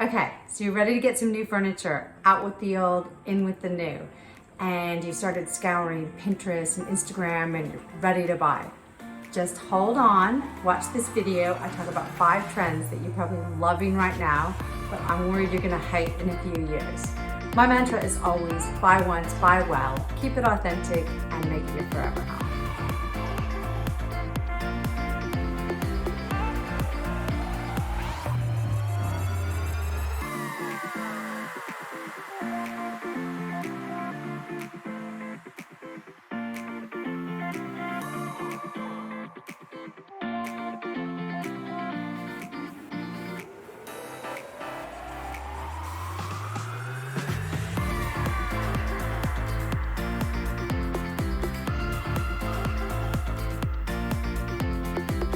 Okay, so you're ready to get some new furniture, out with the old, in with the new, and you started scouring Pinterest and Instagram and you're ready to buy. Just hold on, watch this video. I talk about 5 trends that you're probably loving right now, but I'm worried you're gonna hate in a few years. My mantra is always buy once, buy well, keep it authentic, and make it your forever home.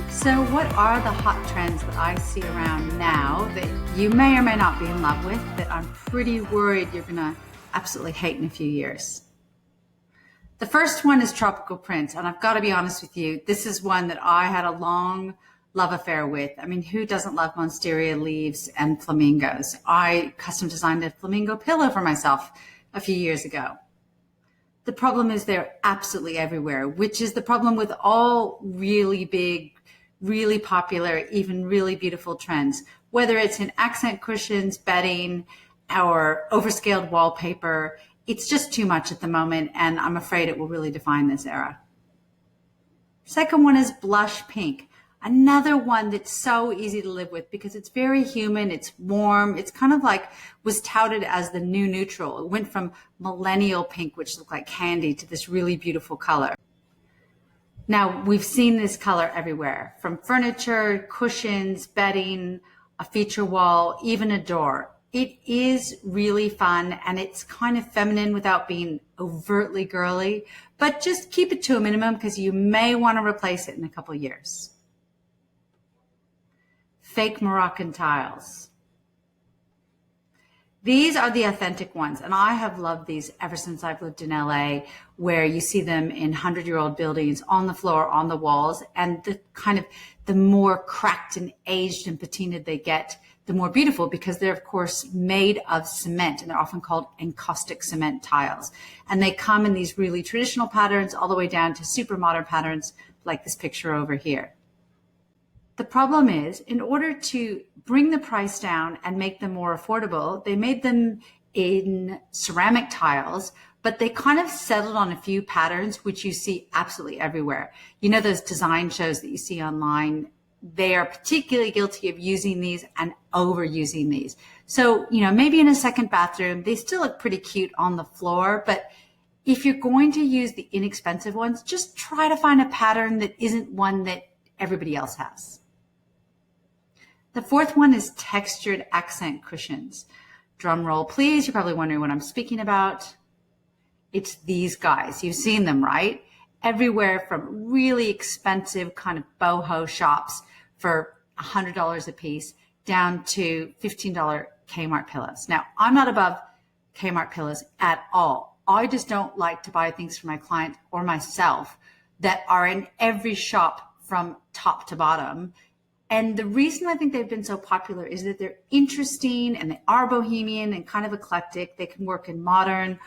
So what are the hot trends that I see around now that you may or may not be in love with, that I'm pretty worried you're gonna absolutely hate in a few years? The first one is tropical prints, and I've got to be honest with you, this is one that I had a long love affair with. I mean, who doesn't love monstera leaves and flamingos? I custom designed a flamingo pillow for myself a few years ago. The problem is they're absolutely everywhere, which is the problem with all really big, really popular, even really beautiful trends, whether it's in accent cushions, bedding, or overscaled wallpaper. It's just too much at the moment, and I'm afraid it will really define this era. Second one is blush pink. Another one that's so easy to live with because it's very human, it's warm, it's kind of like was touted as the new neutral. It went from millennial pink, which looked like candy, to this really beautiful color. Now, we've seen this color everywhere, from furniture, cushions, bedding, a feature wall, even a door. It is really fun, and it's kind of feminine without being overtly girly, but just keep it to a minimum because you may want to replace it in a couple of years. Fake Moroccan tiles. These are the authentic ones, and I have loved these ever since I've lived in LA, where you see them in 100-year-old buildings on the floor, on the walls, and the more cracked and aged and patinaed they get, the more beautiful, because they're of course made of cement, and they're often called encaustic cement tiles. And they come in these really traditional patterns all the way down to super modern patterns like this picture over here. The problem is, in order to bring the price down and make them more affordable, they made them in ceramic tiles, but they kind of settled on a few patterns, which you see absolutely everywhere. You know, those design shows that you see online, they are particularly guilty of using these and overusing these. So, you know, maybe in a second bathroom, they still look pretty cute on the floor, but if you're going to use the inexpensive ones, just try to find a pattern that isn't one that everybody else has. The fourth one is textured accent cushions. Drum roll, please. You're probably wondering what I'm speaking about. It's these guys. You've seen them, right? Everywhere from really expensive kind of boho shops for $100 a piece down to $15 Kmart pillows. Now, I'm not above Kmart pillows at all. I just don't like to buy things for my client or myself that are in every shop from top to bottom. And the reason I think they've been so popular is that they're interesting and they are bohemian and kind of eclectic. They can work in modern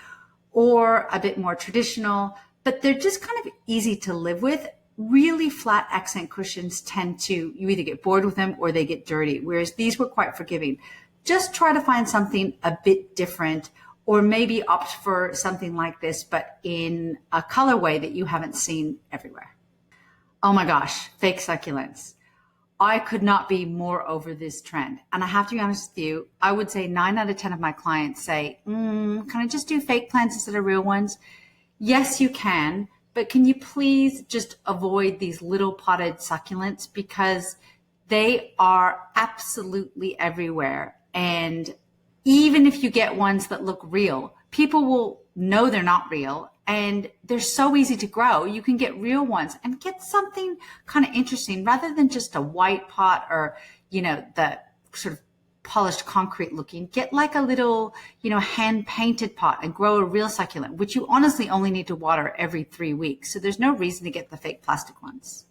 or a bit more traditional, but they're just kind of easy to live with. Really flat accent cushions tend to, you either get bored with them or they get dirty, whereas these were quite forgiving. Just try to find something a bit different, or maybe opt for something like this, but in a colorway that you haven't seen everywhere. Oh my gosh, fake succulents. I could not be more over this trend. And I have to be honest with you, I would say 9 out of 10 of my clients say, can I just do fake plants instead of real ones? Yes, you can, but can you please just avoid these little potted succulents, because they are absolutely everywhere. And even if you get ones that look real, people will know they're not real, and they're so easy to grow. You can get real ones and get something kind of interesting rather than just a white pot or, you know, the sort of polished concrete looking. Get like a little, you know, hand painted pot and grow a real succulent, which you honestly only need to water every 3 weeks. So there's no reason to get the fake plastic ones.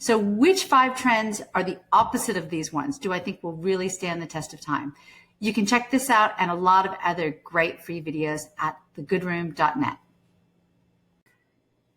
So which 5 trends are the opposite of these ones do I think will really stand the test of time? You can check this out and a lot of other great free videos at thegoodroom.net.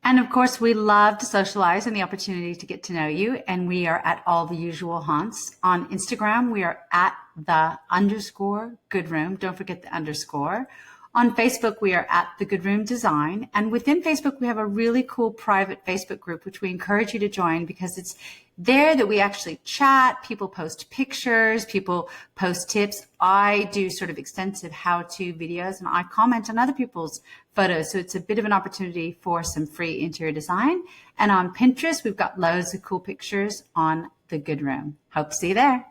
And of course, we love to socialize and the opportunity to get to know you. And we are at all the usual haunts. On Instagram, we are at _goodroom. Don't forget the underscore. On Facebook, we are at The Good Room Design. And within Facebook, we have a really cool private Facebook group, which we encourage you to join because it's there that we actually chat. People post pictures, people post tips. I do sort of extensive how-to videos and I comment on other people's photos. So it's a bit of an opportunity for some free interior design. And on Pinterest, we've got loads of cool pictures on The Good Room. Hope to see you there.